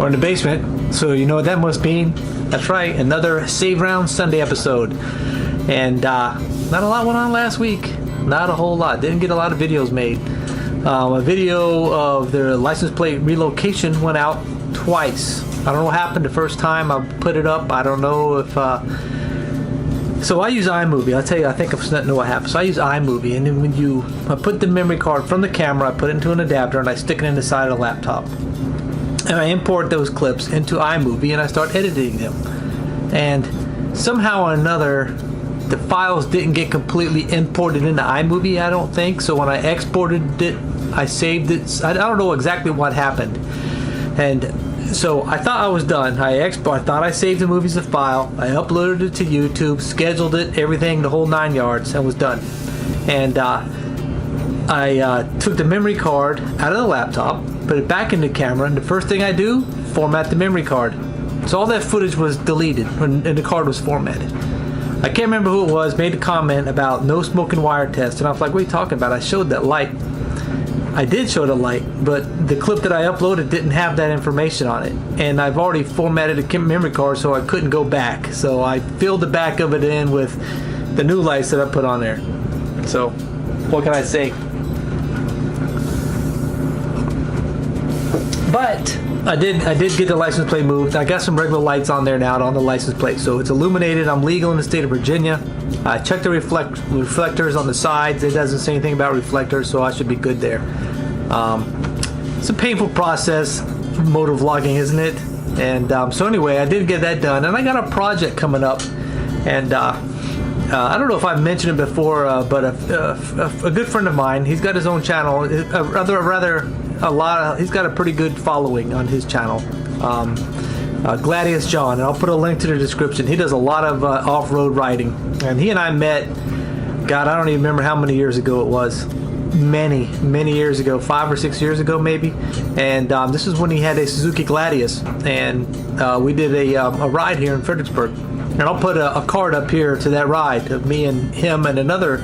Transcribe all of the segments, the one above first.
We're in the basement, so you know what that must mean. That's right, another Save Round Sunday episode. And not a lot went on last week. Not a whole lot. Didn't get a lot of videos made. A video of their license plate relocation went out twice. I don't know what happened the first time I put it up. I don't know if... So I use iMovie. I'll tell you, I think I know what happened. So I use iMovie, and then I put the memory card from the camera, I put it into an adapter, and I stick it in the side of the laptop. And I import those clips into iMovie, and I start editing them. And somehow or another, the files didn't get completely imported into iMovie, I don't think. So when I exported it, I saved it. I don't know exactly what happened. And so I thought I was done. I thought I saved the movie as a file. I uploaded it to YouTube, scheduled it, everything, the whole 9 yards, and was done. And I took the memory card out of the laptop, put it back in the camera, and the first thing I do, format the memory card. So all that footage was deleted, and the card was formatted. I can't remember who it was, made a comment about no smoking wire test, and I was like, what are you talking about? I showed that light. I did show the light, but the clip that I uploaded didn't have that information on it. And I've already formatted a memory card, so I couldn't go back. So I filled the back of it in with the new lights that I put on there. So, what can I say? But I did get the license plate moved. I got some regular lights on there now on the license plate, so it's illuminated. I'm legal in the state of Virginia. I checked the reflectors on the sides. It doesn't say anything about reflectors, so I should be good there. It's a painful process, motor vlogging, isn't it? And so anyway, I did get that done, and I got a project coming up, and I don't know if I've mentioned it before, but a good friend of mine, he's got his own channel, he's got a pretty good following on his channel, Gladius Jon, and I'll put a link to the description. He does a lot of off-road riding, and he and I met, God, I don't even remember how many years ago it was. Many years ago, 5 or 6 years ago maybe. And this is when he had a Suzuki Gladius, and we did a ride here in Fredericksburg. And I'll put a card up here to that ride of me and him and another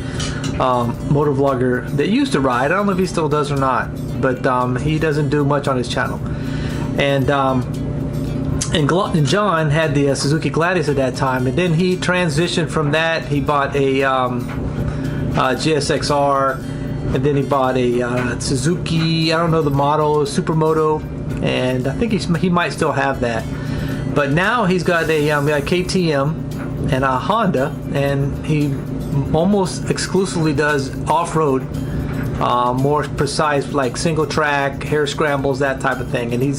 motor vlogger that used to ride. I don't know if he still does or not, but he doesn't do much on his channel. And John had the Suzuki Gladius at that time, and then he transitioned from that. He bought a GSXR, and then he bought a Suzuki, I don't know the model, Supermoto, and I think he might still have that. But now he's got a KTM and a Honda, and he almost exclusively does off-road, more precise, like single track, hair scrambles, that type of thing. And he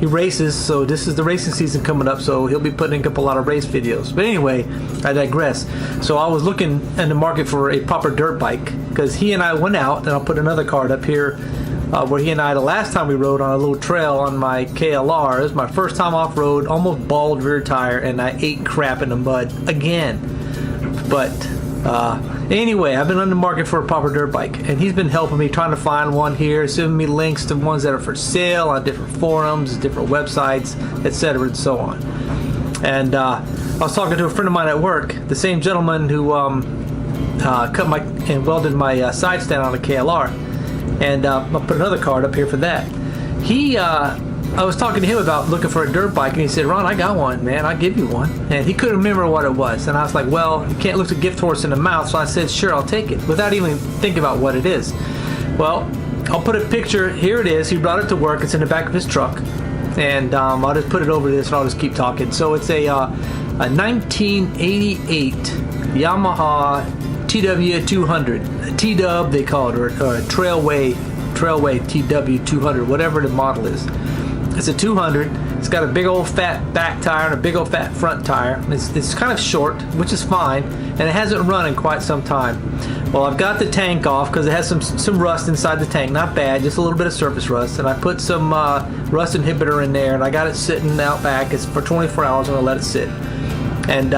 races, so this is the racing season coming up, so he'll be putting up a lot of race videos. But anyway, I digress. So I was looking in the market for a proper dirt bike, because he and I went out, and I'll put another card up here, where he and I, the last time we rode on a little trail on my KLR. It was my first time off-road, almost bald rear tire, and I ate crap in the mud again. But anyway, I've been on the market for a proper dirt bike, and he's been helping me trying to find one here, sending me links to ones that are for sale on different forums, different websites, etc., and so on. And I was talking to a friend of mine at work, the same gentleman who cut and welded my side stand on a KLR. And I'll put another card up here for that. I was talking to him about looking for a dirt bike, and he said, Ron, I got one, man, I'll give you one. And he couldn't remember what it was. And I was like, well, you can't look the gift horse in the mouth. So I said, sure, I'll take it, without even thinking about what it is. Well, I'll put a picture. Here it is. He brought it to work. It's in the back of his truck. And I'll just put it over this, and I'll just keep talking. So it's a 1988 Yamaha TW200, a T-Dub they call it, or a Trailway TW200, whatever the model is. It's a 200. It's got a big old fat back tire and a big old fat front tire. It's kind of short, which is fine, and it hasn't run in quite some time. Well, I've got the tank off because it has some rust inside the tank. Not bad, just a little bit of surface rust. And I put some rust inhibitor in there, and I got it sitting out back. It's for 24 hours. I'm gonna let it sit. And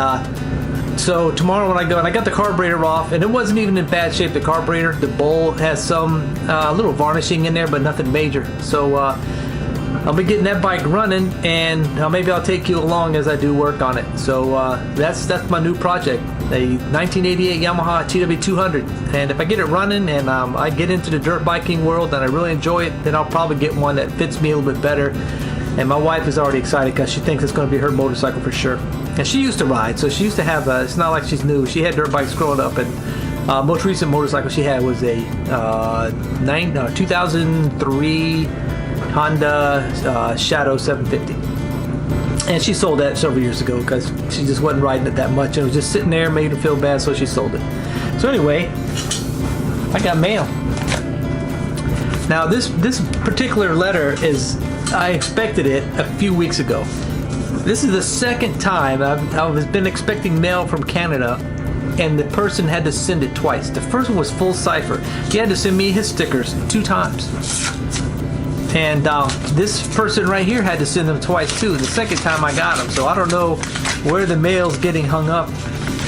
so tomorrow when I go, and I got the carburetor off, and it wasn't even in bad shape, the carburetor. The bowl has some little varnishing in there, but nothing major. So I'll be getting that bike running, and maybe I'll take you along as I do work on it. So that's my new project, a 1988 Yamaha TW200. And if I get it running and I get into the dirt biking world and I really enjoy it, then I'll probably get one that fits me a little bit better And my wife is already excited because she thinks it's going to be her motorcycle for sure. And she used to ride, so she used to have it's not like she's new. She had dirt bikes growing up, and most recent motorcycle she had was a 2003 Honda Shadow 750. And she sold that several years ago because she just wasn't riding it that much. And it was just sitting there, made her feel bad, so she sold it. So anyway, I got mail. Now this particular letter is, I expected it a few weeks ago. This is the second time I've been expecting mail from Canada, and the person had to send it twice. The first one was full cipher. He had to send me his stickers 2 times. And this person right here had to send them twice too. The second time I got them. So I don't know where the mail's getting hung up.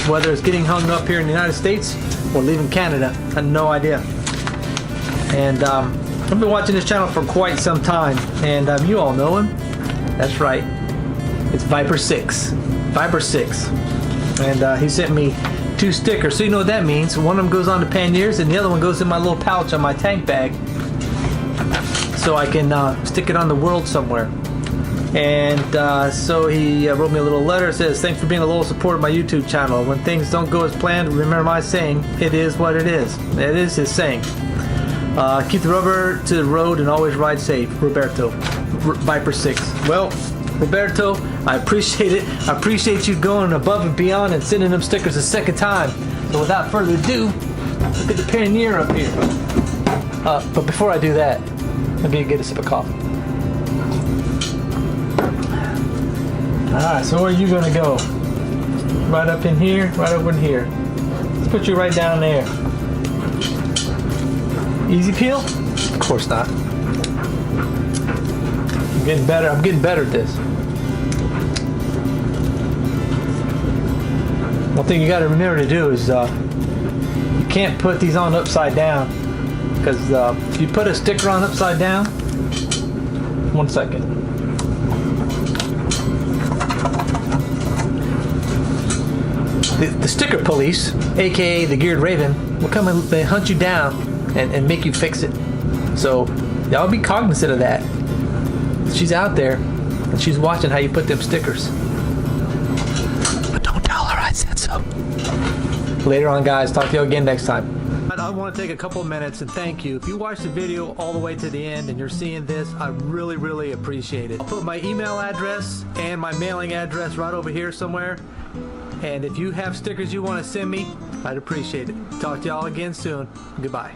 Whether it's getting hung up here in the United States or leaving Canada. I have no idea. And I've been watching this channel for quite some time. And you all know him. That's right. It's Viper 6. Viper 6. And he sent me 2 stickers. So you know what that means. One of them goes on to panniers and the other one goes in my little pouch on my tank bag. So I can stick it on the world somewhere. And so he wrote me a little letter. It says, thanks for being a little support of my YouTube channel. When things don't go as planned, remember my saying, it is what it is. It is his saying. Keep the rubber to the road and always ride safe. Roberto. Viper 6. Well, Roberto, I appreciate it. I appreciate you going above and beyond and sending them stickers a second time. So without further ado, look at the pannier up here. But before I do that, let me get a sip of coffee. Alright, so where are you going to go? Right up in here? Right over in here. Let's put you right down there. Easy peel? Of course not. I'm getting better. I'm getting better at this. One thing you got to remember to do is you can't put these on upside down, because if you put a sticker on upside down, 1 second. The sticker police, aka the Geared Raven, will come and they hunt you down and make you fix it. So y'all be cognizant of that. She's out there and she's watching how you put them stickers. But don't tell her I said so. Later on, guys. Talk to you again next time. I want to take a couple of minutes and thank you. If you watched the video all the way to the end and you're seeing this, I really, really appreciate it. I'll put my email address and my mailing address right over here somewhere. And if you have stickers you want to send me, I'd appreciate it. Talk to y'all again soon. Goodbye.